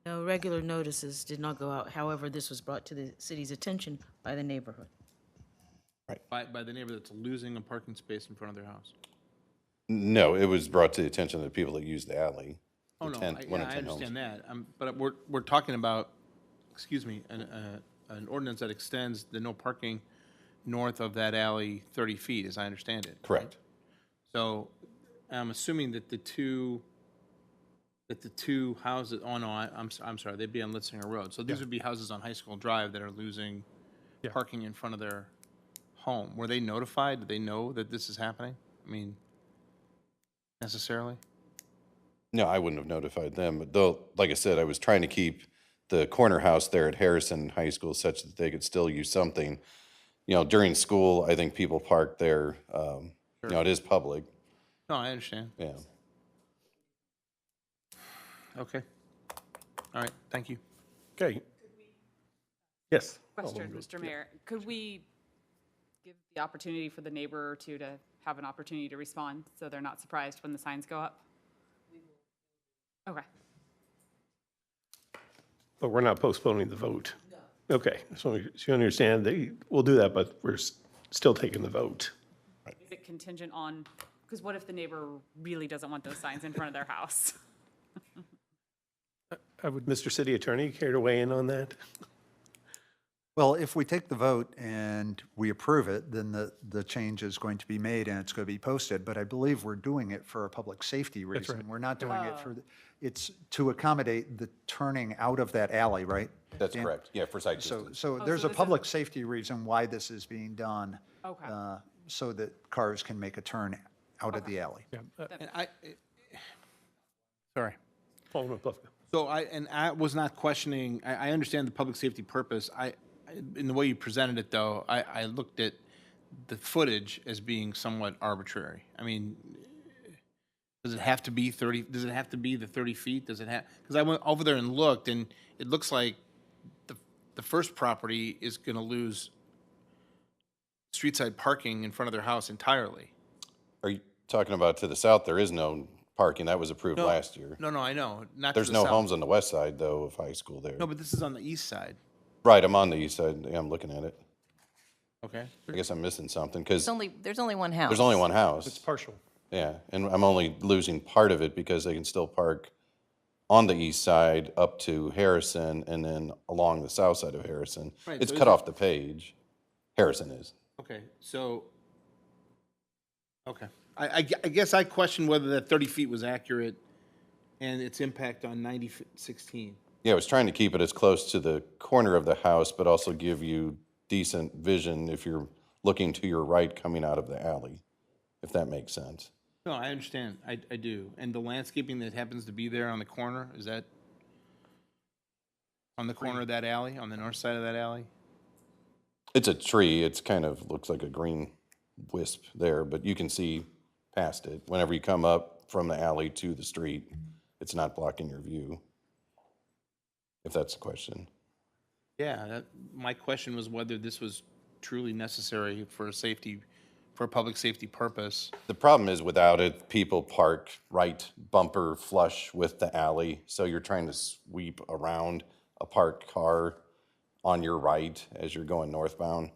No, regular notices did not go out. However, this was brought to the city's attention by the neighborhood. By the neighbor that's losing a parking space in front of their house? No, it was brought to the attention of the people that use the alley. Oh, The no, 10 I one in 10 homes. understand that. But we're talking about, excuse me, an ordinance that extends the no parking north of that alley 30 feet, as I understand it. Correct. So I'm assuming that the two houses, oh no, I'm sorry, they'd be on Litzinger Road. So these would be houses on High School Drive that are losing parking in front of their home. Were they notified? Did they know that this is happening? I mean, necessarily? No, I wouldn't have notified them, but though, like I said, I was trying to keep the corner house there at Harrison High School such that they could still use something. You know, during school, I think people park there, you know, it is public, No, I understand. yeah. Okay. All right, thank you. Okay. Yes. Question, Alderman Gould. Mr. Mayor. Could we give the opportunity for the neighbor or two to have an opportunity to respond so they're not surprised when the signs go up? Okay. But we're not postponing the vote. Okay, so you understand, we'll do that, but we're still taking the vote. Is it contingent on, because what if the neighbor really doesn't want those signs in front of their house? Mr. City Attorney, care to weigh in on that? Well, if we take the vote and we approve it, then the change is going to be made and it's going to be posted. But I believe we're doing it for a public safety reason. right. We're not doing it it's to accommodate the turning out of that alley, right? That's Dan? correct, yeah, for site So, distance. so there's a public safety reason why this is being done. Okay. So that cars can make a turn out of the alley. Yeah, And sorry. Alderman Plufka. So I was not questioning, I understand the public safety purpose. In the way you presented it, though, I looked at the footage as being somewhat arbitrary. I mean, does it have to be 30, does it have to be the 30 feet? Does it have, because I went over there and looked, and it looks like the first property is going to lose street side parking in front of their house entirely. Are you talking about to the south? There is no parking, that was approved No, last year. No, I know, not to There's the no south. homes on the west side, though, of High School there. No, but this is on the east side. Right, I'm on the east side, yeah, I'm looking at it. Okay. I guess I'm missing something, because There's only one house. there's only one house. it's partial. Yeah, and I'm only losing part of it because they can still park on the east side up to Harrison and then along the south side of Harrison. Right, It's so cut is it- off the page. Harrison is. Okay, so, okay. I guess I questioned whether that 30 feet was accurate and its impact on 9016. Yeah, I was trying to keep it as close to the corner of the house, but also give you decent vision if you're looking to your right coming out of the alley, if that makes sense. No, I understand, I do. And the landscaping that happens to be there on the corner, is that on the corner of that alley, on the north side of that alley? It's a tree, it's kind of, looks like a green wisp there, but you can see past it. Whenever you come up from the alley to the street, it's not blocking your view, if that's the question. Yeah, my question was whether this was truly necessary for a public safety purpose. The problem is without it, people park right bumper flush with the alley, so you're trying to sweep around a parked car on your right as you're going northbound.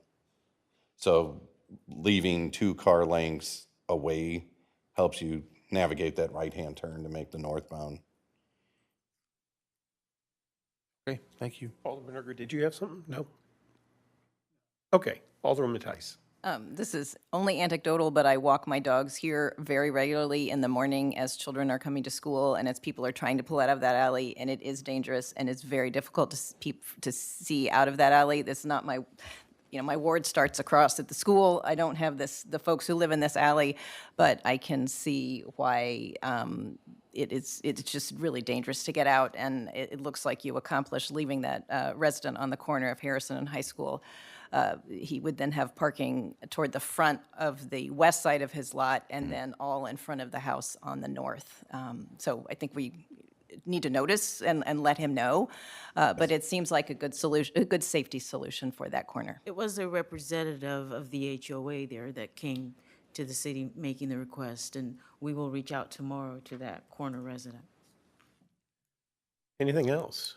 So leaving 2 car lengths away helps you navigate that right-hand turn to make the northbound. Okay, thank you. Alderman Erger, did you have something? No? Okay, Alderwoman Tice. This is only anecdotal, but I walk my dogs here very regularly in the morning as children are coming to school and as people are trying to pull out of that alley, and it is dangerous and it's very difficult to see out of that alley. This is not my, my ward starts across at the school. I don't have the folks who live in this alley, but I can see why it's just really dangerous to get out, and it looks like you accomplished leaving that resident on the corner of Harrison and High School. He would then have parking toward the front of the west side of his lot and then all in front of the house on the north. So I think we need to notice and let him know, but it seems like a good solution, a good safety solution for that corner. It was a representative of the HOA there that came to the city making the request, and we will reach out tomorrow to that corner resident. Anything else?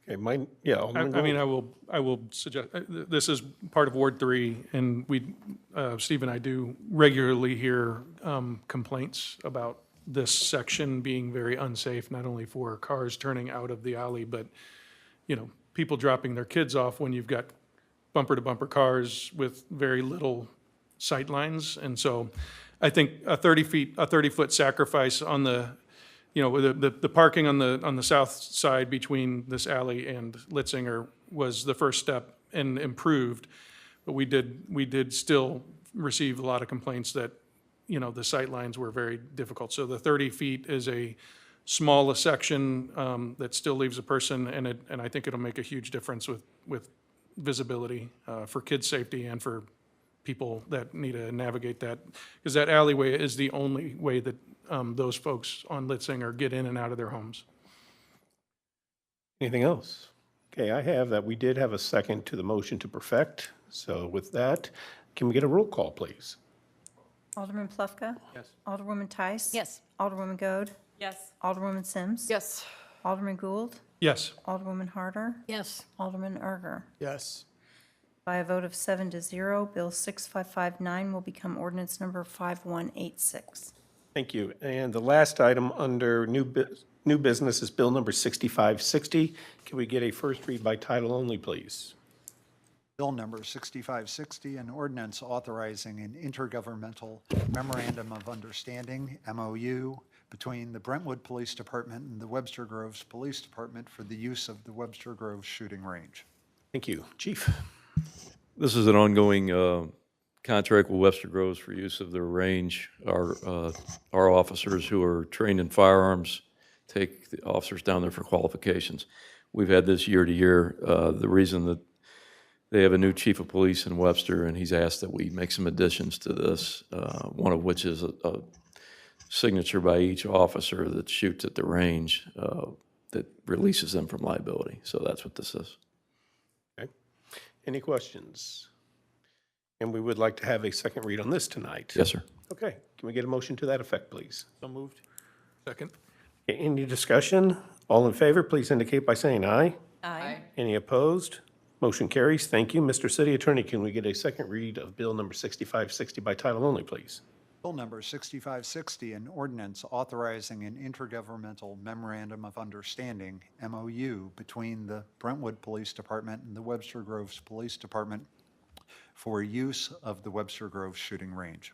Okay, Alderman I mean, Gould. I will suggest, this is part of Ward 3, and Steve and I do regularly hear complaints about this section being very unsafe, not only for cars turning out of the alley, but, people dropping their kids off when you've got bumper-to-bumper cars with very little sight lines. And so I think a 30-foot sacrifice on the the parking on the south side between this alley and Litzinger was the first step and improved, but we did still receive a lot of complaints that, the sight lines were very difficult. So the 30 feet is a small section that still leaves a person, and I think it'll make a huge difference with visibility for kids' safety and for people that need to navigate that, because that alleyway is the only way that those folks on Litzinger get in and out of their homes. Anything else? Okay, I have that we did have a second to the motion to perfect. So with that, can we get a roll call, please? Alderman Plufka? Yes. Alderwoman Tice? Yes. Alderwoman Goode? Yes. Alderwoman Sims? Yes. Alderman Gould? Yes. Alderwoman Harder? Yes. Alderman Erger? Yes. By a vote of 7-0, Bill 6559 will become ordinance number 5186. Thank you. And the last item under new business is Bill number 6560. Can we get a first read by title only, please? Bill number 6560, an ordinance authorizing an intergovernmental memorandum of understanding, MOU, between the Brentwood Police Department and the Webster Groves Police Department for the use of the Webster Groves shooting range. Thank you. Chief? This is an ongoing contract with Webster Groves for use of their range. Our officers who are trained in firearms take the officers down there for qualifications. We've had this year to year. The reason that they have a new chief of police in Webster, and he's asked that we make some additions to this, one of which is a signature by each officer that shoots at the range that releases them from liability. So that's what this is. Okay. Any questions? And we would like to have a second read on this tonight. Yes, sir. Okay. Can we get a motion to that effect, please? So moved. Second. Okay, any discussion? All in favor, please indicate by saying aye. Aye. Any opposed? Motion carries. Thank you. Mr. City Attorney, can we get a second read of Bill number 6560 by title only, please? Bill number 6560, an ordinance authorizing an intergovernmental memorandum of understanding, MOU, between the Brentwood Police Department and the Webster Groves Police Department for use of the Webster Groves shooting range.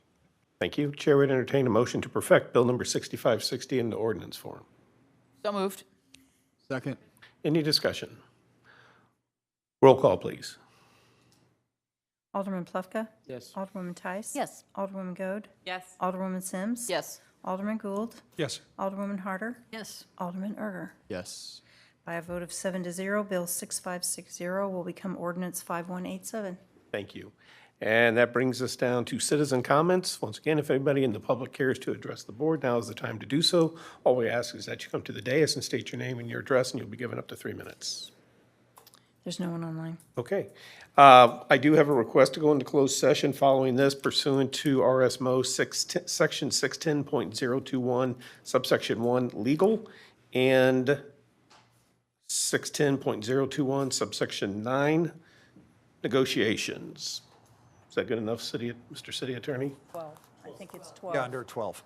Thank you. Chair would entertain a motion to perfect Bill number 6560 into ordinance form. So moved. Second. Any discussion? Roll call, please. Alderman Plufka? Yes. Alderwoman Tice? Yes. Alderwoman Goode? Yes. Alderwoman Sims? Yes. Alderman Gould? Yes. Alderwoman Harder? Yes. Alderman Erger? Yes. By a vote of 7-0, Bill 6560 will become ordinance 5187. Thank you. And that brings us down to citizen comments. Once again, if anybody in the public cares to address the board, now is the time to do so. All we ask is that you come to the dais and state your name and your address, and you'll be given up to 3 minutes. There's no one online. Okay. I do have a request to go into closed session following this pursuant to RSMO section 610.021, subsection 1, legal, and 610.021, subsection 9, negotiations. that good enough, Mr. City Attorney? 12. I think it's 12. Yeah, under 12.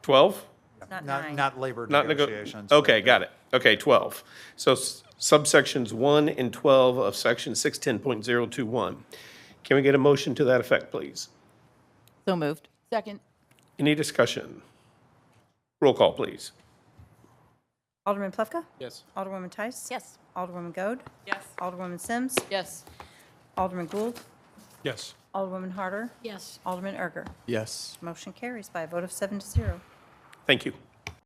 12? Not 9. Not labor Not negotiations. Okay, got it. Okay, 12. So subsections 1 and 12 of section 610.021. Can we get a motion to that effect, please? So moved. Second. Any discussion? Roll call, please. Alderman Plevka? Yes. Alderwoman Tice? Yes. Alderwoman Goode? Yes. Alderwoman Sims? Yes. Alderman Gould? Yes. Alderwoman Harder? Yes. Alderman Erger? Yes. Motion carries by a vote of 7 to 0. Thank you.